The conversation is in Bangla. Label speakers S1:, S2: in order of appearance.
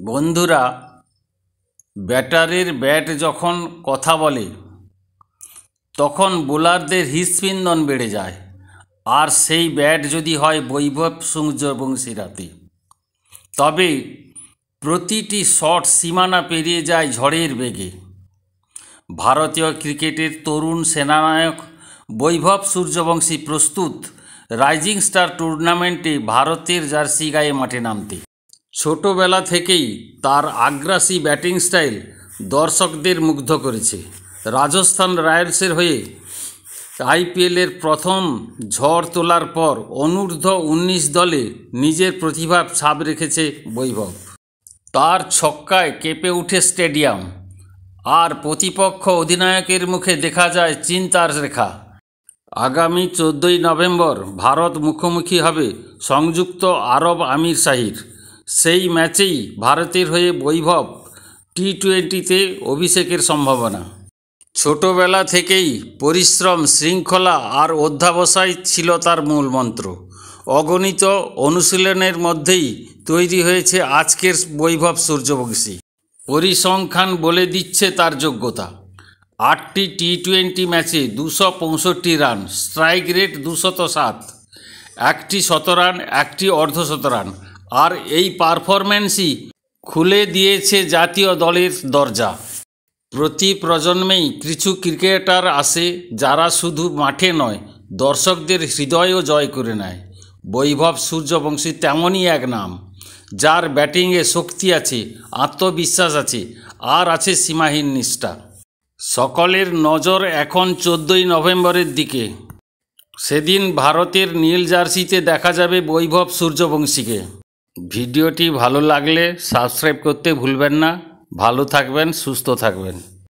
S1: বন্ধুরা, ব্যাটারের ব্যাট যখন কথা বলে তখন বোলারদের হৃৎস্পন্দন বেড়ে যায়। আর সেই ব্যাট যদি হয় বৈভব সূর্যবংশীর হাতে, তবে প্রতিটি শট সীমানা পেরিয়ে যায় ঝড়ের বেগে। ভারতীয় ক্রিকেটের তরুণ সেনানায়ক বৈভব সূর্যবংশী প্রস্তুত রাইজিং স্টার টুর্নামেন্টে ভারতের জার্সি গায়ে মাঠে নামতে। ছোটবেলা থেকেই তার আগ্রাসী ব্যাটিং স্টাইল দর্শকদের মুগ্ধ করেছে। রাজস্থান রয়্যালসের হয়ে আইপিএলের প্রথম ঝড় তোলার পর অনূর্ধ্ব-19 দলে নিজের প্রতিভার ছাপ রেখেছে বৈভব। তার ছক্কায় কেঁপে উঠে স্টেডিয়াম, আর প্রতিপক্ষ অধিনায়কের মুখে দেখা যায় চিন্তার রেখা। আগামী 14ই নভেম্বর ভারত মুখোমুখি হবে সংযুক্ত আরব আমিরশাহির। সেই ম্যাচেই ভারতের হয়ে বৈভব টি-20তে অভিষেকের সম্ভাবনা। ছোটবেলা থেকেই পরিশ্রম, শৃঙ্খলা আর অধ্যবসায় ছিল তার মূল মন্ত্র। অগণিত অনুশীলনের মধ্যেই তৈরি হয়েছে আজকের বৈভব সূর্যবংশী। পরিসংখ্যান বলে দিচ্ছে তার যোগ্যতা। 8টি টি-20 ম্যাচে 265 রান, স্ট্রাইক রেট 207, 1টি শতরান, 1টি অর্ধশতরান। আর এই পারফরম্যান্সই খুলে দিয়েছে জাতীয় দলের দরজা। প্রতি প্রজন্মেই কিছু ক্রিকেটার আসে যারা শুধু মাঠে নয়, দর্শকদের হৃদয়ও জয় করে নেয়। বৈভব সূর্যবংশী তেমনই এক নাম, যার ব্যাটিংয়ে শক্তি আছে, আত্মবিশ্বাস আছে, আর আছে সীমাহীন নিষ্ঠা। সকলের নজর এখন 14ই নভেম্বরের দিকে। সেদিন ভারতের নীল জার্সিতে দেখা যাবে বৈভব সূর্যবংশীকে। ভিডিওটি ভালো লাগলে সাবস্ক্রাইব করতে ভুলবেন না। ভালো থাকবেন, সুস্থ থাকবেন।